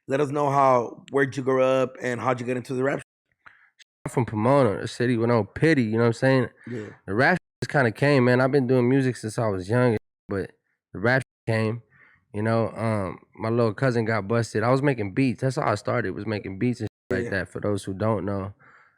Let us know where'd you grow up and how'd you get into the rap? I'm from Pomona, a city with no pity. You know what I'm saying? Yeah, The rap just kind of came, man. I've been doing music since I was young, but the rap came. My little cousin got busted. I was making beats. That's how I started. Was making beats and shit like yeah, that. For those who don't know,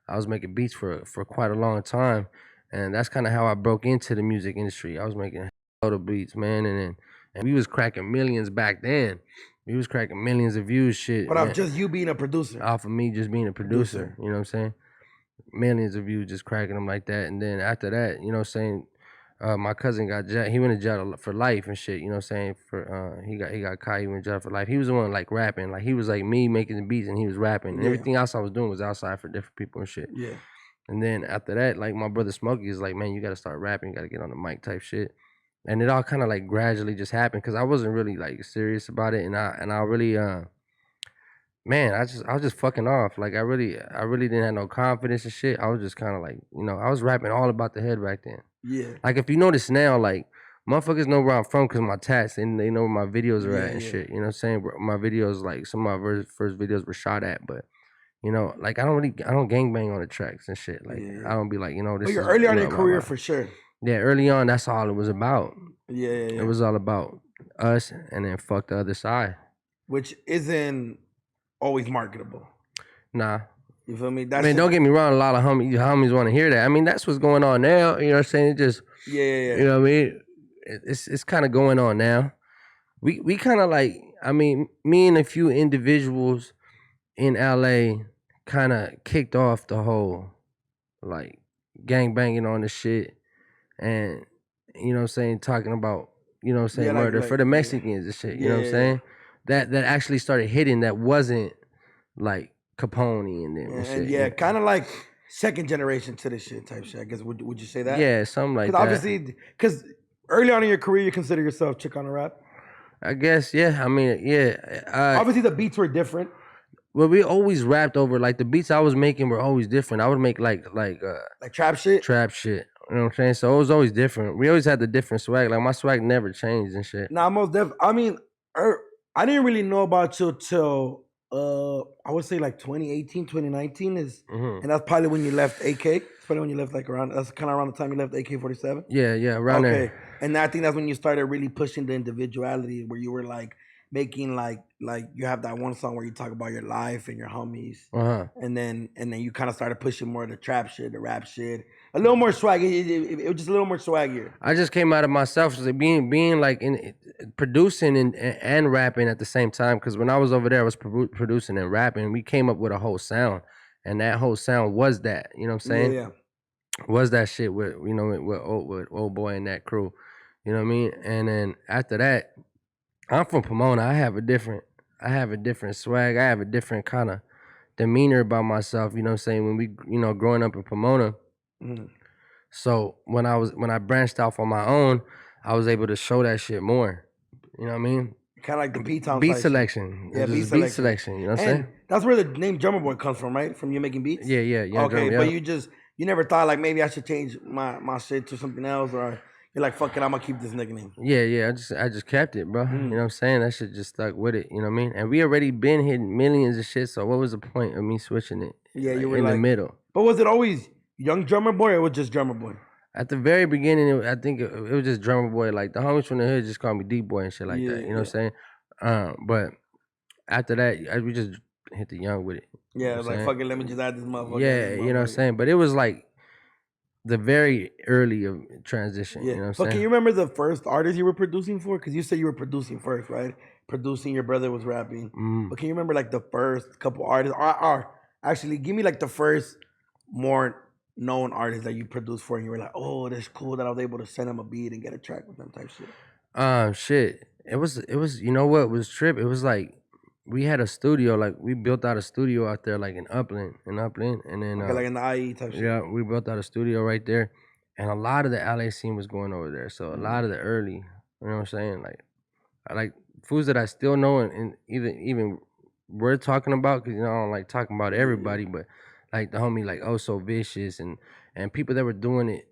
I was making beats for quite a long time, and that's kind of how I broke into the music industry. I was making a lot of beats, man, and we was cracking millions back then. We was cracking millions of views, shit, but I'm man, just you being a producer. off of me just being a producer. Producer. You know what I'm saying? Millions of views just cracking them like that. And then after that, you know what I'm saying, my cousin got jail. He went to jail for life and shit, you know what I'm saying? For he got caught, he went to jail for life. He was the one like rapping. Like he was like me making the beats and he was rapping. And Yeah, everything else I was doing was outside for different people and shit. yeah. And then after that, like my brother Smokey is like, man, you gotta start rapping, you gotta get on the mic type shit. And it all kind of like gradually just happened because I wasn't really like serious about it, and I really man, I was just fucking off. Like I really didn't have no confidence and shit. I was just kind of like, I was rapping all about the head back then. Yeah, Like if you notice now, like motherfuckers know where I'm from because my tats and they know where my videos are yeah, at and yeah, shit. You know what I'm saying? My videos, like some of my first videos were shot at, but like I don't gangbang on the tracks and shit. Like yeah. I don't be like, But this you're is early on in your career for sure. yeah. Early on, that's all it was about. Yeah, yeah, It yeah. was all about us, and then fuck the other side. Which isn't always marketable. Nah, You feel me? I That's mean, just don't get me wrong. A lot of homies want to hear that. I mean, that's what's going on now. You know what I'm saying? It just, yeah, yeah, you yeah. know what I mean? It's kind of going on now. We kind of like, I mean, me and a few individuals in LA kind of kicked off the whole like gang banging on the shit, and you know what I'm saying, talking about, Yeah, murder for the like Mexicans and shit. You yeah, know what I'm yeah, yeah. saying? That actually started hitting. That wasn't like Capone and them and And shit. yeah, kind of like second generation to this shit type shit. I guess would you say that? Yeah, something like Because that. obviously, because early on in your career, you consider yourself chick on a rap. I guess, yeah. I mean, yeah. Obviously, the beats were different, Well, we always rapped over like the beats I was making were always different. I would make like like trap shit. trap shit. You know what I'm saying? So it was always different. We always had the different swag. Like my swag never changed and shit. Now, most def. I mean, I didn't really know about you till I would say like 2018, 2019 is, Hmm. and that's probably when you left AK. It's probably when you left like around. That's kind of around the time you left AK-47. Yeah, yeah, around Okay, there. and I think that's when you started really pushing the individuality, where you were like making like you have that one song where you talk about your life and your homies, Uh huh. and then you kind of started pushing more of the trap shit, the rap shit, a little more swag. It was just a little more swaggier. I just came out of myself, so being like in producing and rapping at the same time. Because when I was over there, I was producing and rapping. We came up with a whole sound, and that whole sound was that. You know what I'm Yeah, saying? yeah, Was that shit with old boy and that crew. You know what I mean? And then after that, I'm from Pomona. I have a different swag. I have a different kind of demeanor about myself. You know what I'm saying? When we, growing up in Pomona. mm. So when I branched off on my own, I was able to show that shit more. You know what I mean? Kind of like the P Town Beat side shit. selection. Yeah, It's beat just beat selection, selection. You know what I'm and saying? that's where the name Drummer Boy comes from, right? From you making beats. Yeah, yeah, Young Okay, Drum. but Yeah, you never thought like maybe I should change my shit to something else, or you're like fuck it, I'm gonna keep this nickname. yeah, yeah. I just kept it, bro. You know what Mm. I'm saying? That shit just stuck with it. You know what I mean? And we already been hitting millions of shit. So what was the point of me switching it? Yeah, you Like were in the like, middle. but was it always Young Drummer Boy or was it just Drummer Boy? At the very beginning, I think it was just drummer boy. Like the homies from the hood just called me D boy and shit like that. Yeah, You know what yeah, I'm saying? But after that, we just hit the young with it. You know yeah. what It I'm was like saying? fuck it, let me just add this motherfucker and this Yeah, you know what I'm motherfucker. saying? But it was like the very early of transition. Yeah, You know what I'm but can saying? you remember the first artist you were producing for? Because you said you were producing first, right? Producing, your brother was rapping. Mm. But can you remember like the first couple artists? Or actually, give me like the first more known artist that you produced for, and you were like, oh, that's cool that I was able to send him a beat and get a track with them type shit. Shit. It was. You know what was trip? It was like we had a studio. Like we built out a studio out there, like in Upland, and then Okay, like in the IE type shit. yeah, we built out a studio right there, and a lot of the LA scene was going over there. So a lot Mm. of the early, you know what I'm saying? Like I like foods that I still know, and even we're talking about, because I don't like talking about Yeah, yeah. everybody, but like the homie like Oh So Vicious and people that were doing it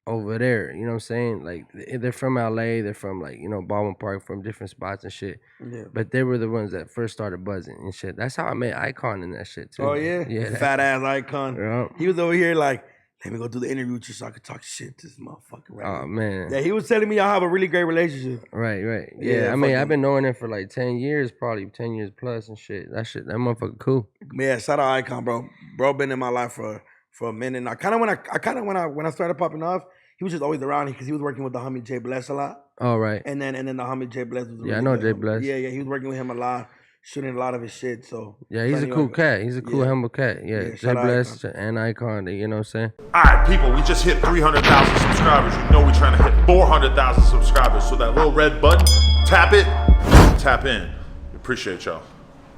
over there. You know what I'm saying? Like they're from LA, they're from like, you know, Baldwin Park, from different spots and shit. Yeah. But they were the ones that first started buzzing and shit. That's how I met Icon in that shit too. Oh yeah, Yeah. fat ass Icon. Yeah. He was over here like, let me go do the interview with you so I could talk shit to this motherfucker. Right? Oh man. Yeah, he was telling me y'all have a really great relationship. Right. Yeah, Yeah, I mean, fucking- I've been knowing him for like 10 years, probably 10 years plus and shit. That motherfucker cool. Yeah, shout out Icon, bro. Bro been in my life for a minute now. When I started popping off, he was just always around because he was working with the homie Jay Bless a lot. All right. And then the homie Jay Bless was Yeah, I know Jay Bless. Yeah, he was working with him a lot, shooting a lot of his shit. So Yeah, he's a cool cat. He's a cool, humble cat. Yeah, Jay shout out Bless and Icon, you know what I'm saying? All right, people, we just hit 300,000 subscribers. You know we're trying to hit 400,000 subscribers. So that little red button, tap it, tap in. Appreciate y'all.